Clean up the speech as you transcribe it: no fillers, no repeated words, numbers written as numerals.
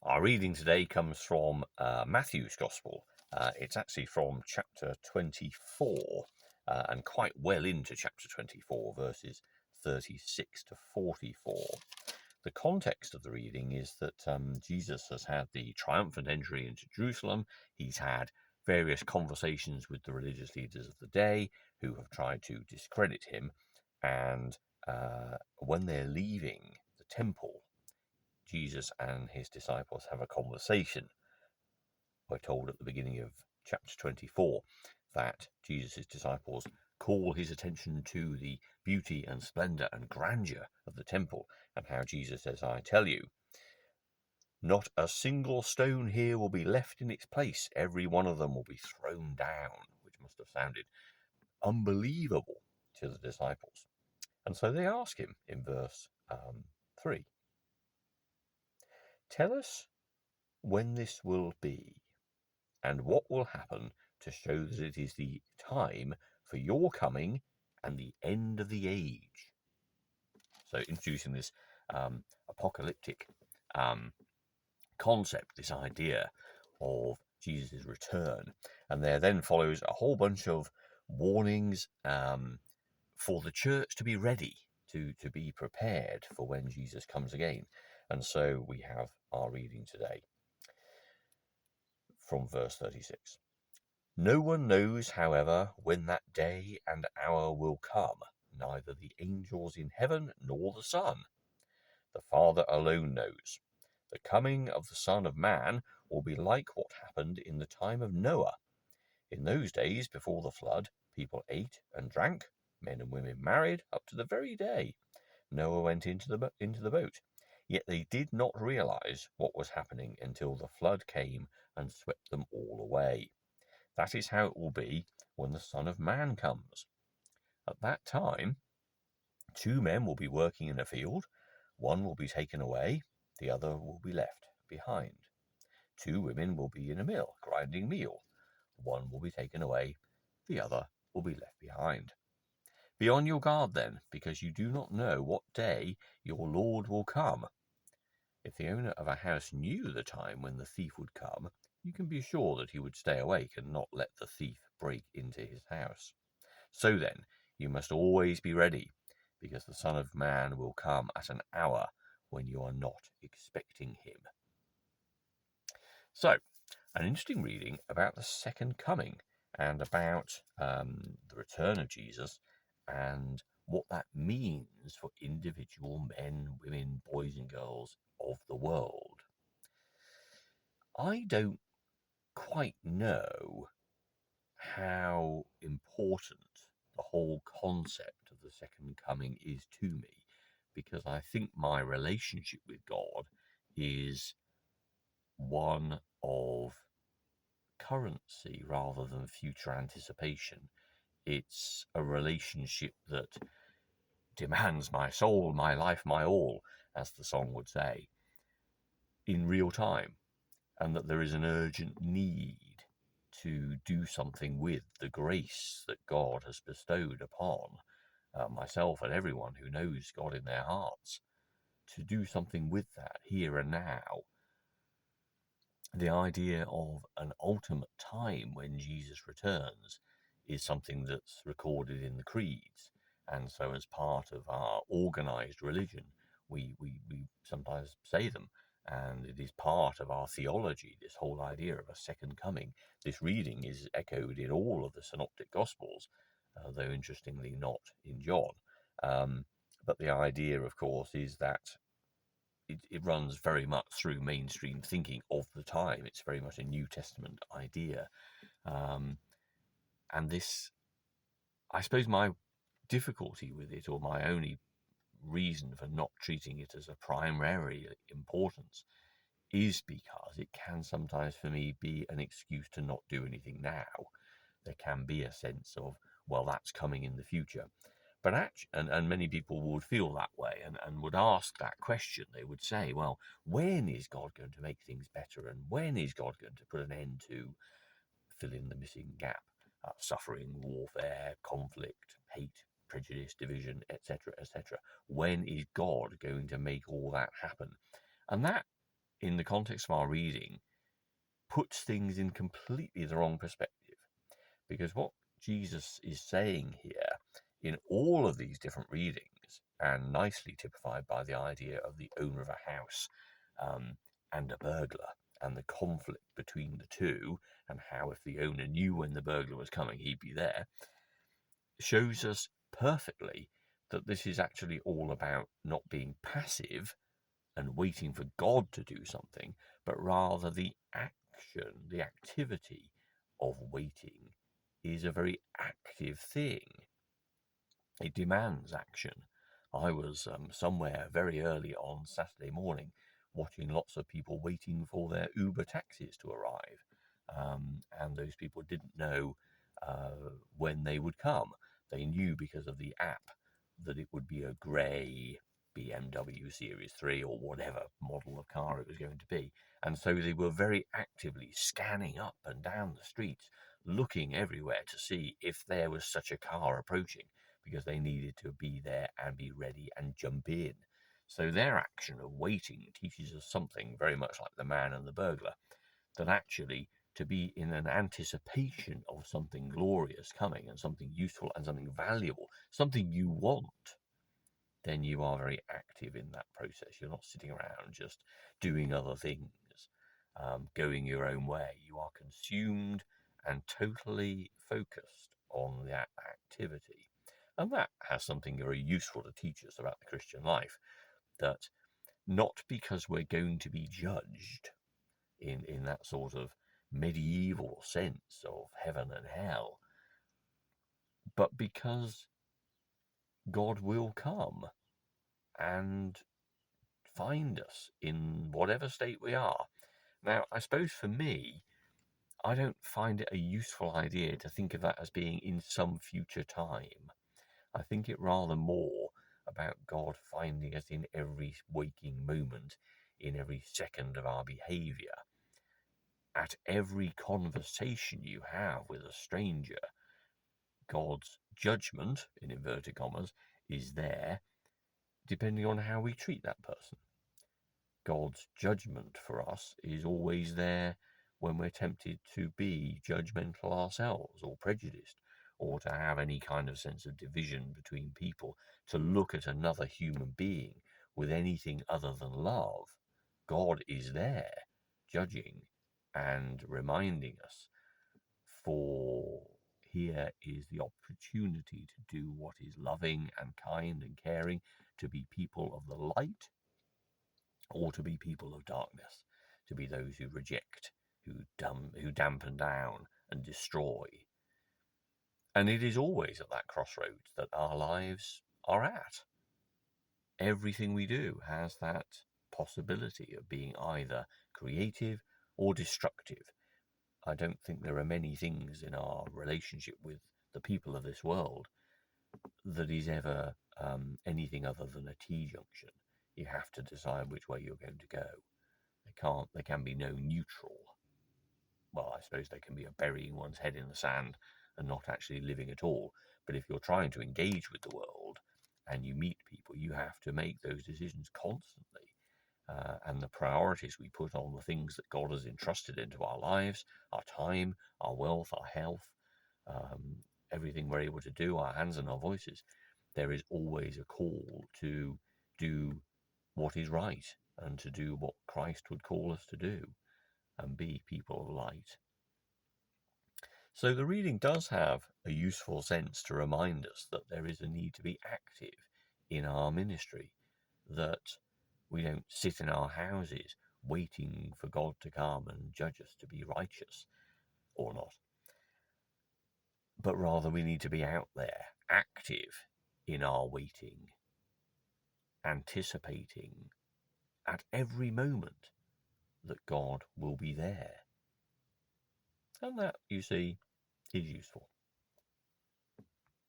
Our reading today comes from Matthew's Gospel. It's actually from chapter 24 and quite well into chapter 24, verses 36 to 44. The context of the reading is that Jesus has had the triumphant entry into Jerusalem. He's had various conversations with the religious leaders of the day who have tried to discredit him. And when they're leaving the temple, Jesus and his disciples have a conversation. We're told at the beginning of chapter 24 that Jesus' disciples call his attention to the beauty and splendor and grandeur of the temple, and how Jesus says, "I tell you, not a single stone here will be left in its place. Every one of them will be thrown down," which must have sounded unbelievable to the disciples. And so they ask him in verse 3, "Tell us when this will be, and what will happen to show that it is the time for your coming and the end of the age." So introducing this apocalyptic concept, this idea of Jesus' return. And there then follows a whole bunch of warnings for the church to be ready, to be prepared for when Jesus comes again. And so we have our reading today from verse 36. "No one knows, however, when that day and hour will come, neither the angels in heaven nor the Son. The Father alone knows. The coming of the Son of Man will be like what happened in the time of Noah. In those days before the flood, people ate and drank, men and women married, up to the very day Noah went into the boat. Yet they did not realize what was happening until the flood came and swept them all away. That is how it will be when the Son of Man comes. At that time, 2 men will be working in a field. One will be taken away, the other will be left behind. 2 women will be in a mill, grinding meal. One will be taken away, the other will be left behind. Be on your guard then, because you do not know what day your Lord will come. If the owner of a house knew the time when the thief would come, you can be sure that he would stay awake and not let the thief break into his house. So then, you must always be ready, because the Son of Man will come at an hour when you are not expecting him." So, an interesting reading about the second coming and about the return of Jesus and what that means for individual men, women, boys and girls of the world. I don't quite know how important the whole concept of the second coming is to me, because I think my relationship with God is one of currency rather than future anticipation. It's a relationship that demands my soul, my life, my all, as the song would say, in real time, and that there is an urgent need to do something with the grace that God has bestowed upon myself and everyone who knows God in their hearts, to do something with that here and now. The idea of an ultimate time when Jesus returns is something that's recorded in the creeds. And so as part of our organized religion, we sometimes say them. And it is part of our theology, this whole idea of a second coming. This reading is echoed in all of the synoptic gospels, though interestingly not in John. But the idea, of course, is that it runs very much through mainstream thinking of the time. It's very much a New Testament idea. And this, I suppose my difficulty with it, or my only reason for not treating it as a primary importance, is because it can sometimes for me be an excuse to not do anything now. There can be a sense of, well, that's coming in the future. But and many people would feel that way and would ask that question. They would say, well, when is God going to make things better? And when is God going to put an end to fill in the missing gap? Suffering, warfare, conflict, hate, prejudice, division, etc., etc. When is God going to make all that happen? And that in the context of our reading, puts things in completely the wrong perspective. Because what Jesus is saying here in all of these different readings, and nicely typified by the idea of the owner of a house and a burglar, and the conflict between the two, and how if the owner knew when the burglar was coming, he'd be there, shows us perfectly that this is actually all about not being passive and waiting for God to do something, but rather the action, the activity of waiting is a very active thing. It demands action. I was somewhere very early on Saturday morning watching lots of people waiting for their Uber taxis to arrive. And those people didn't know when they would come. They knew because of the app that it would be a grey BMW Series 3 or whatever model of car it was going to be. And so they were very actively scanning up and down the streets, looking everywhere to see if there was such a car approaching, because they needed to be there and be ready and jump in. So their action of waiting teaches us something very much like the man and the burglar, that actually to be in an anticipation of something glorious coming and something useful and something valuable, something you want, then you are very active in that process. You're not sitting around just doing other things, going your own way. You are consumed and totally focused on that activity. And that has something very useful to teach us about the Christian life, that not because we're going to be judged in that sort of medieval sense of heaven and hell, but because God will come and find us in whatever state we are. Now, I suppose for me, I don't find it a useful idea to think of that as being in some future time. I think it rather more about God finding us in every waking moment, in every second of our behaviour. At every conversation you have with a stranger, God's judgment, in inverted commas, is there, depending on how we treat that person. God's judgment for us is always there when we're tempted to be judgmental ourselves or prejudiced, or to have any kind of sense of division between people, to look at another human being with anything other than love. God is there judging and reminding us, for here is the opportunity to do what is loving and kind and caring, to be people of the light, or to be people of darkness, to be those who reject, who dampen down and destroy. And it is always at that crossroads that our lives are at. Everything we do has that possibility of being either creative or destructive. I don't think there are many things in our relationship with the people of this world that is ever anything other than a T-junction. You have to decide which way you're going to go. There can be no neutral. Well, I suppose there can be a burying one's head in the sand and not actually living at all. But if you're trying to engage with the world and you meet people, you have to make those decisions constantly. And the priorities we put on the things that God has entrusted into our lives, our time, our wealth, our health, everything we're able to do, our hands and our voices, there is always a call to do what is right and to do what Christ would call us to do and be people of light. So the reading does have a useful sense to remind us that there is a need to be active in our ministry, that we don't sit in our houses waiting for God to come and judge us to be righteous or not, but rather we need to be out there, active in our waiting, anticipating at every moment that God will be there. And that, you see, is useful.